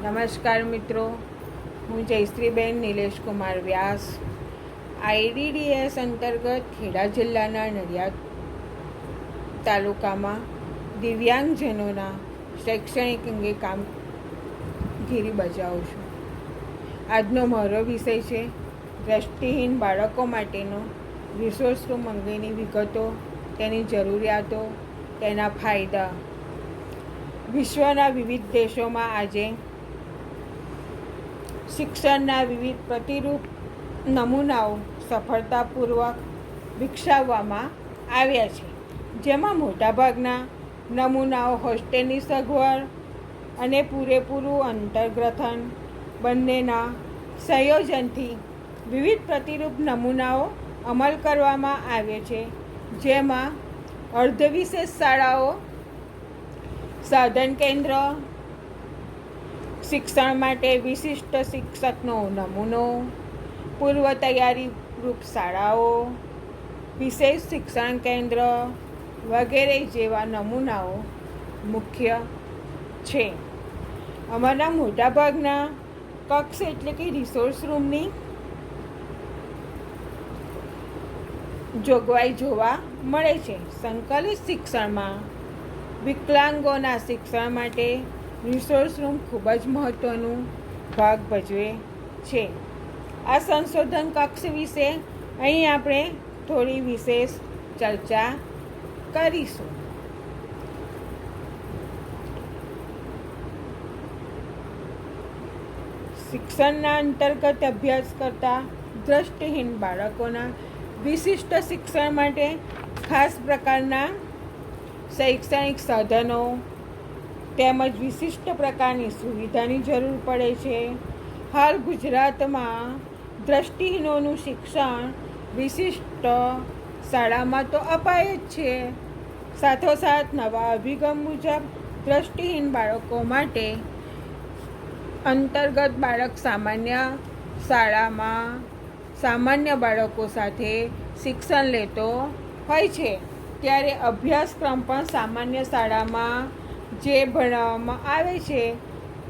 નમસ્કાર મિત્રો, હું જયશ્રીબેન નિલેશ કુમાર વ્યાસ આઈડીડીએસ અંતર્ગત ખેડા જિલ્લાના નડિયાદ તાલુકામાં દિવ્યાંગજનોના શૈક્ષણિક અંગે કામગીરી બજાવું છું. આજનો મારો વિષય છે દ્રષ્ટિહીન બાળકો માટેનો રિસોર્સ રૂમ અંગેની વિગતો, તેની જરૂરિયાતો, તેના ફાયદા. વિશ્વના વિવિધ દેશોમાં આજે શિક્ષણના વિવિધ પ્રતિરૂપ નમૂનાઓ સફળતાપૂર્વક વિકસાવવામાં આવ્યા છે, જેમાં મોટાભાગના નમૂનાઓ હોસ્ટેલની સગવડ અને પૂરેપૂરું અંતર્ગ્રથન બંનેના સંયોજનથી વિવિધ પ્રતિરૂપ નમૂનાઓ અમલ કરવામાં આવે છે, જેમાં અર્ધવિશેષ શાળાઓ, સાધન કેન્દ્ર, શિક્ષણ માટે વિશિષ્ટ શિક્ષકનો નમૂનો, પૂર્વ તૈયારી રૂપ શાળાઓ, વિશેષ શિક્ષણ કેન્દ્ર વગેરે જેવા નમૂનાઓ મુખ્ય છે. અમારા મોટાભાગના કક્ષ એટલે કે રિસોર્સ રૂમની જોગવાઈ જોવા મળે છે. સંકલિત શિક્ષણમાં વિકલાંગોના શિક્ષણ માટે રિસોર્સ રૂમ ખૂબ જ મહત્ત્વનું ભાગ ભજવે છે. આ સંશોધન કક્ષ વિશે અહીં આપણે થોડી વિશેષ ચર્ચા કરીશું. શિક્ષણના અંતર્ગત અભ્યાસ કરતા દ્રષ્ટિહીન બાળકોના વિશિષ્ટ શિક્ષણ માટે ખાસ પ્રકારના શૈક્ષણિક સાધનો તેમજ વિશિષ્ટ પ્રકારની સુવિધાની જરૂર પડે છે. હાલ ગુજરાતમાં દ્રષ્ટિહીનોનું શિક્ષણ વિશિષ્ટ શાળામાં તો અપાય જ છે, સાથોસાથ નવા અભિગમ મુજબ દ્રષ્ટિહીન બાળકો માટે અંતર્ગત બાળક સામાન્ય શાળામાં સામાન્ય બાળકો સાથે શિક્ષણ લેતો હોય છે, ત્યારે અભ્યાસક્રમ પણ સામાન્ય શાળામાં જે ભણાવવામાં આવે છે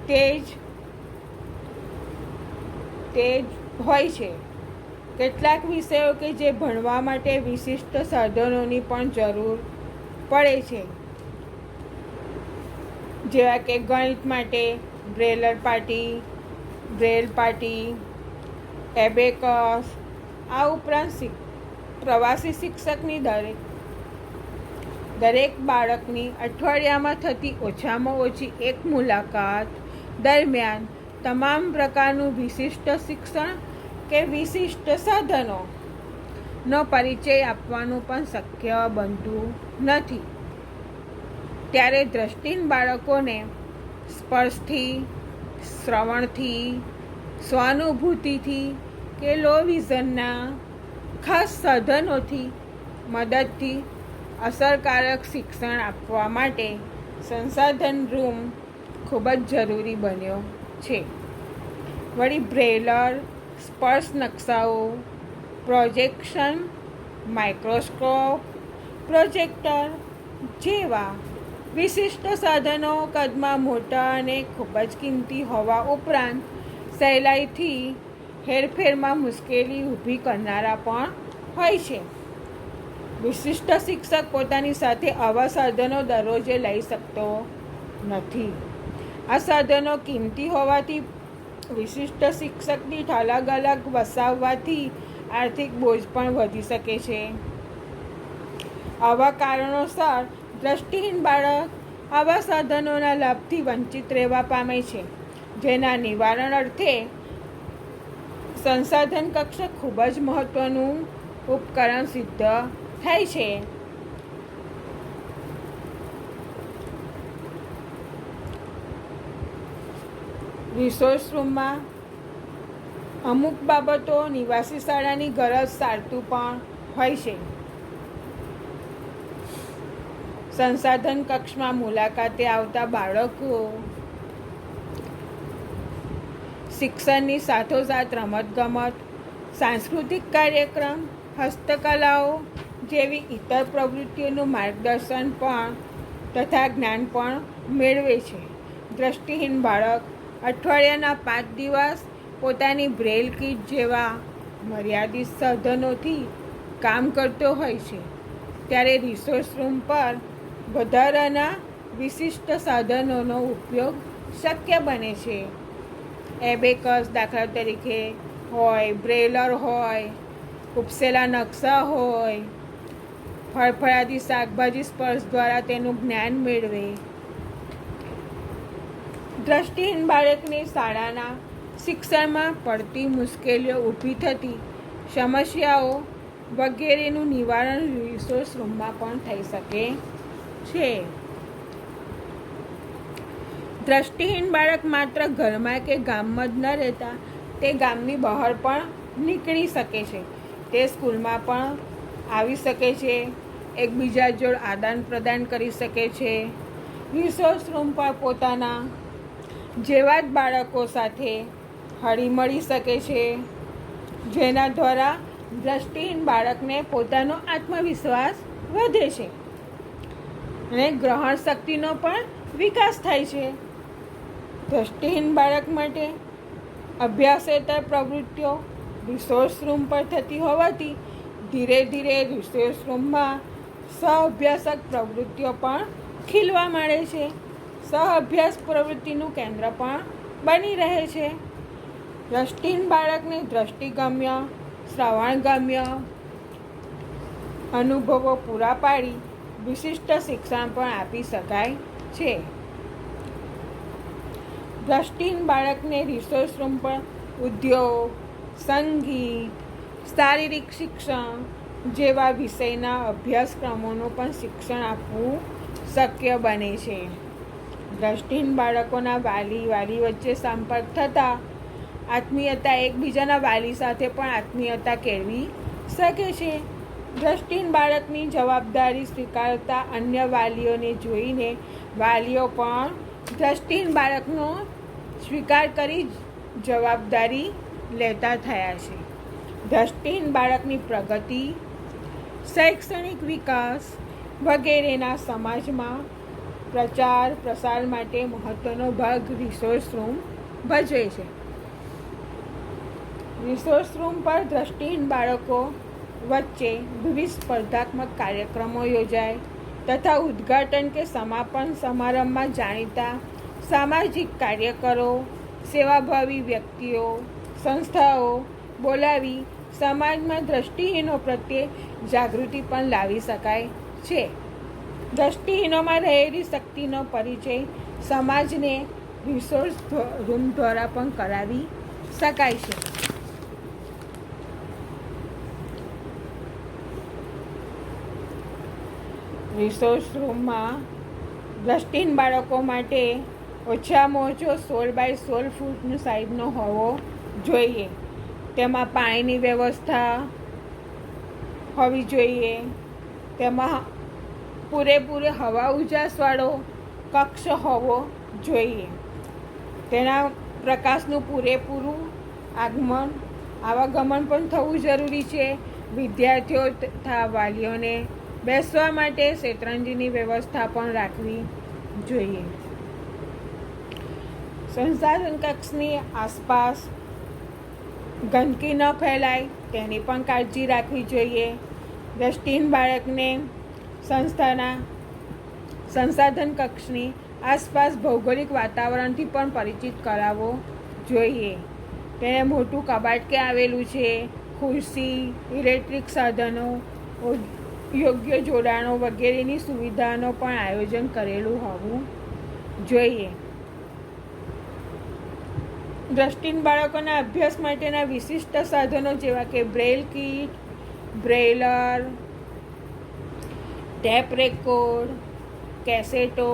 તે જ હોય છે. કેટલાક વિષયો કે જે ભણવા માટે વિશિષ્ટ સાધનોની પણ જરૂર પડે છે, જેવા કે ગણિત માટે બ્રેલ પાટી, એબેકસ. આ ઉપરાંત પ્રવાસી શિક્ષકની દરેક બાળકની અઠવાડિયામાં થતી ઓછામાં ઓછી એક મુલાકાત દરમિયાન તમામ પ્રકારનું વિશિષ્ટ શિક્ષણ કે વિશિષ્ટ સાધનોનો પરિચય આપવાનું પણ શક્ય બનતું નથી. ત્યારે દ્રષ્ટિહીન બાળકોને સ્પર્શથી, શ્રવણથી, સ્વાનુભૂતિથી કે લો વિઝનના ખાસ સાધનોથી મદદથી અસરકારક શિક્ષણ આપવા માટે સંસાધન રૂમ ખૂબ જ જરૂરી બન્યો છે. વળી બ્રેલર, સ્પર્શ નકશાઓ, પ્રોજેક્શન, માઇક્રોસ્કોપ, પ્રોજેક્ટર જેવા વિશિષ્ટ સાધનો કદમાં મોટા અને ખૂબ જ કિંમતી હોવા ઉપરાંત સહેલાઈથી હેરફેરમાં મુશ્કેલી ઊભી કરનારા પણ હોય છે. વિશિષ્ટ શિક્ષક પોતાની સાથે આવા સાધનો દરરોજે લઈ શકતો નથી. આ સાધનો કિંમતી હોવાથી વિશિષ્ટ શિક્ષકની અલગ અલગ વસાવવાથી આર્થિક બોજ પણ વધી શકે છે. આવા કારણોસર દ્રષ્ટિહીન બાળક આવા સાધનોના લાભથી વંચિત રહેવા પામે છે, જેના નિવારણ અર્થે સંસાધન કક્ષ ખૂબ જ મહત્ત્વનું ઉપકરણ સિદ્ધ થાય છે. રિસોર્સ રૂમમાં અમુક બાબતો નિવાસી શાળાની ગરજ સારતું પણ હોય છે. સંસાધન કક્ષમાં મુલાકાતે આવતા બાળકો શિક્ષણની સાથોસાથ રમતગમત, સાંસ્કૃતિક કાર્યક્રમ, હસ્તકલાઓ જેવી ઇતર પ્રવૃત્તિઓનું માર્ગદર્શન પણ તથા જ્ઞાન પણ મેળવે છે. દ્રષ્ટિહીન બાળક અઠવાડિયાના 5 દિવસ પોતાની બ્રેલ કીટ જેવા મર્યાદિત સાધનોથી કામ કરતો હોય છે, ત્યારે રિસોર્સ રૂમ પર વધારાના વિશિષ્ટ સાધનોનો ઉપયોગ શક્ય બને છે. એબેકસ દાખલા તરીકે હોય, બ્રેલર હોય, ઉપસેલા નકશા હોય, ફળફળાદી શાકભાજી સ્પર્શ દ્વારા તેનું જ્ઞાન મેળવે. દ્રષ્ટિહીન બાળકને શાળાના શિક્ષણમાં પડતી મુશ્કેલીઓ ઊભી થતી સમસ્યાઓ વગેરેનું નિવારણ રિસોર્સ રૂમમાં પણ થઈ શકે છે. દ્રષ્ટિહીન બાળક માત્ર ઘરમાં કે ગામમાં જ ન રહેતા તે ગામની બહાર પણ નીકળી શકે છે. તે સ્કૂલમાં પણ આવી શકે છે, એકબીજા જોડે આદાન પ્રદાન કરી શકે છે. રિસોર્સ રૂમ પર પોતાના જેવા જ બાળકો સાથે હળીમળી શકે છે, જેના દ્વારા દ્રષ્ટિહીન બાળકને પોતાનો આત્મવિશ્વાસ વધે છે અને ગ્રહણ શક્તિનો પણ વિકાસ થાય છે. દ્રષ્ટિહીન બાળક માટે અભ્યાસેતર પ્રવૃત્તિઓ રિસોર્સ રૂમ પર થતી હોવાથી ધીરે ધીરે રિસોર્સ રૂમમાં સહઅભ્યાસક પ્રવૃત્તિઓ પણ ખીલવા માંડે છે. સહઅભ્યાસ પ્રવૃત્તિનું કેન્દ્ર પણ બની રહે છે. દ્રષ્ટિહીન બાળકને દ્રષ્ટિગમ્ય, શ્રવણગમ્ય અનુભવો પૂરા પાડી વિશિષ્ટ શિક્ષણ પણ આપી શકાય છે. દ્રષ્ટિહીન બાળકને રિસોર્સ રૂમ પર ઉદ્યોગ, સંગીત, શારીરિક શિક્ષણ જેવા વિષયના અભ્યાસક્રમોનું પણ શિક્ષણ આપવું શક્ય બને છે. દ્રષ્ટિહીન બાળકોના વાલી વચ્ચે સંપર્ક થતાં આત્મીયતા એકબીજાના વાલી સાથે પણ આત્મીયતા કેળવી શકે છે. દ્રષ્ટિહીન બાળકની જવાબદારી સ્વીકારતા અન્ય વાલીઓને જોઈને વાલીઓ પણ દ્રષ્ટિહીન બાળકનો સ્વીકાર કરી જવાબદારી લેતા થયા છે. દ્રષ્ટિહીન બાળકની પ્રગતિ, શૈક્ષણિક વિકાસ વગેરેના સમાજમાં પ્રચાર પ્રસાર માટે મહત્ત્વનો ભાગ રિસોર્સ રૂમ ભજવે છે. રિસોર્સ રૂમ પર દ્રષ્ટિહીન બાળકો વચ્ચે વિવિધ સ્પર્ધાત્મક કાર્યક્રમો યોજાય તથા ઉદ્ઘાટન કે સમાપન સમારંભમાં જાણીતા સામાજિક કાર્યકરો, સેવાભાવી વ્યક્તિઓ, સંસ્થાઓ બોલાવી સમાજમાં દ્રષ્ટિહીનો પ્રત્યે જાગૃતિ પણ લાવી શકાય છે. દ્રષ્ટિહીનોમાં રહેલી શક્તિનો પરિચય સમાજને રિસોર્સ રૂમ દ્વારા પણ કરાવી શકાય છે. રિસોર્સ રૂમમાં દ્રષ્ટિહીન બાળકો માટે ઓછામાં ઓછો 16x16 ફૂટનો સાઈઝનો હોવો જોઈએ. તેમાં પાણીની વ્યવસ્થા હોવી જોઈએ. તેમાં પૂરેપૂરો હવા ઉજાસવાળો કક્ષ હોવો જોઈએ. તેના પ્રકાશનું પૂરેપૂરું આવાગમન પણ થવું જરૂરી છે. વિદ્યાર્થીઓ તથા વાલીઓને બેસવા માટે શેતરંજીની વ્યવસ્થા પણ રાખવી જોઈએ. સંસાધન કક્ષની આસપાસ ગંદકી ન ફેલાય તેની પણ કાળજી રાખવી જોઈએ. દ્રષ્ટિહીન બાળકને સંસાધન કક્ષની આસપાસ ભૌગોલિક વાતાવરણથી પણ પરિચિત કરાવવો જોઈએ. તેને મોટું કબાટ કે આવેલું છે, ખુરશી, ઇલેક્ટ્રિક સાધનો, યોગ્ય જોડાણો વગેરેની સુવિધાનો પણ આયોજન કરેલું હોવું જોઈએ. દ્રષ્ટિહીન બાળકોના અભ્યાસ માટેના વિશિષ્ટ સાધનો જેવા કે braille kit, brailler, tape record, કેસેટો,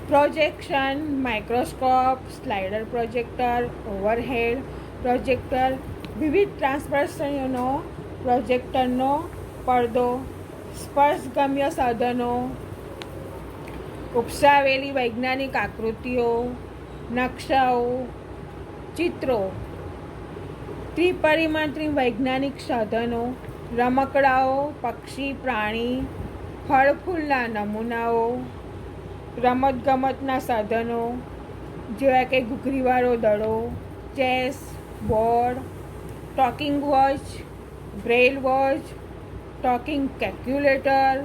projection, microscope, slider projector, overhead projector, વિવિધ ટ્રાન્સપર્સનો પ્રોજેક્ટરનો પડદો, સ્પર્શગમ્ય સાધનો, ઉપસાવેલી વૈજ્ઞાનિક આકૃતિઓ, નકશાઓ, ચિત્રો, ત્રિપરિમાત્રિક વૈજ્ઞાનિક સાધનો, રમકડાઓ, પક્ષી, પ્રાણી, ફળ ફૂલના નમૂનાઓ, રમતગમતના સાધનો, જેવા કે ઘૂઘરીવાળો દડો, chess board, talking watch, Braille watch, talking calculator,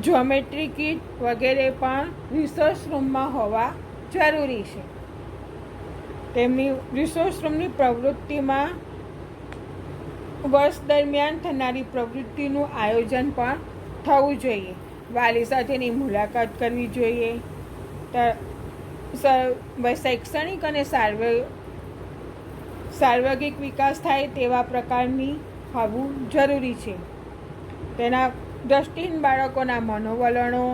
geometry kit વગેરે પણ રિસર્ચ રૂમમાં હોવા જરૂરી છે. તેમની રિસોર્સ રૂમની પ્રવૃત્તિમાં વર્ષ દરમિયાન થનારી પ્રવૃત્તિનું આયોજન પણ થવું જોઈએ. વાલી સાથેની મુલાકાત કરવી જોઈએ. શૈક્ષણિક અને સાર્વગિક વિકાસ થાય તેવા પ્રકારની હોવું જરૂરી છે. તેના દ્રષ્ટિહીન બાળકોના મનોવલણો,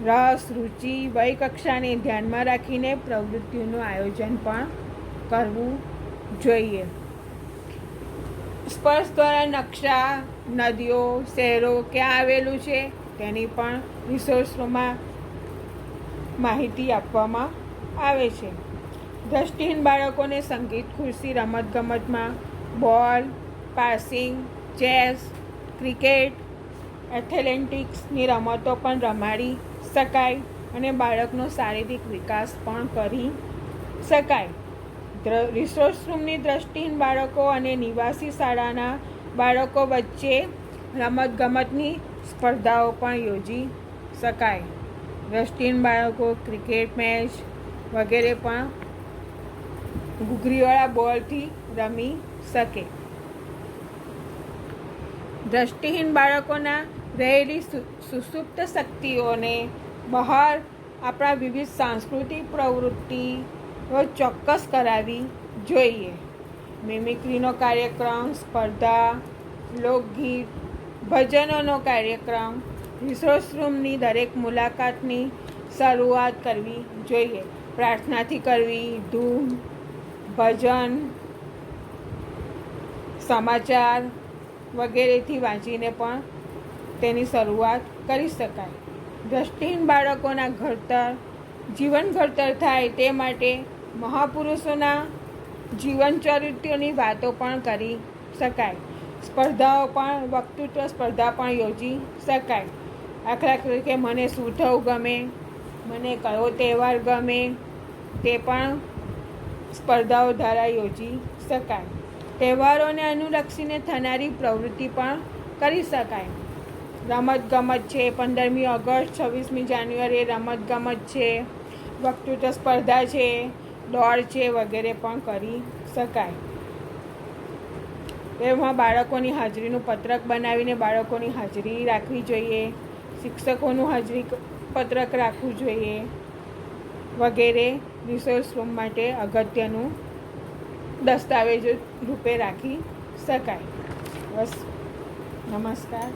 રસ, રુચિ, વય કક્ષાને ધ્યાનમાં રાખીને પ્રવૃત્તિઓનું આયોજન પણ કરવું જોઈએ. સ્પર્શ દ્વારા નકશા, નદીઓ, શહેરો ક્યાં આવેલું છે તેની પણ રિસોર્સમાં માહિતી આપવામાં આવે છે. દ્રષ્ટિહીન બાળકોને સંગીત ખુરશી રમતગમતમાં બોલ, પાસિંગ, ચેસ, ક્રિકેટ, એથ્લેટિક્સની રમતો પણ રમાડી શકાય અને બાળકનો શારીરિક વિકાસ પણ કરી શકાય. રિસોર્સ રૂમની દ્રષ્ટિહીન બાળકો અને નિવાસી શાળાના બાળકો વચ્ચે રમતગમતની સ્પર્ધાઓ પણ યોજી શકાય. દ્રષ્ટિહીન બાળકો ક્રિકેટ મેચ વગેરે પણ ઘૂઘરીવાળા બોલથી રમી શકે. દ્રષ્ટિહીન બાળકોના રહેલી સુસુપ્ત શક્તિઓને બહાર આપણા વિવિધ સાંસ્કૃતિક પ્રવૃત્તિઓ ચોક્કસ કરાવી જોઈએ. મિમિક્રીનો કાર્યક્રમ, સ્પર્ધા, લોકગીત, ભજનોનો કાર્યક્રમ. રિસોર્સ રૂમની દરેક મુલાકાતની શરૂઆત કરવી જોઈએ. પ્રાર્થનાથી કરવી, ધૂન, ભજન, સમાચાર વગેરેથી વાંચીને પણ તેની શરૂઆત કરી શકાય. દ્રષ્ટિહીન બાળકોના જીવન ઘડતર થાય તે માટે મહાપુરુષોના જીવન ચરિત્રોની વાતો પણ કરી શકાય. સ્પર્ધાઓ પણ વક્તૃત્વ સ્પર્ધા પણ યોજી શકાય. દાખલા તરીકે મને શું થવું ગમે, મને કયો તહેવાર ગમે તે પણ સ્પર્ધાઓ દ્વારા યોજી શકાય. તહેવારોને અનુલક્ષીને થનારી પ્રવૃત્તિ પણ કરી શકાય. રમતગમત છે, 15મી ઓગસ્ટ, 26મી જાન્યુઆરીએ રમતગમત છે, વક્તૃત્વ સ્પર્ધા છે, દોડ છે વગેરે પણ કરી શકાય. એમાં બાળકોની હાજરીનું પત્રક બનાવીને બાળકોની હાજરી રાખવી જોઈએ. શિક્ષકોનું હાજરી પત્રક રાખવું જોઈએ વગેરે રિસોર્સ રૂમ માટે અગત્યનું દસ્તાવેજો રૂપે રાખી શકાય. બસ, નમસ્કાર.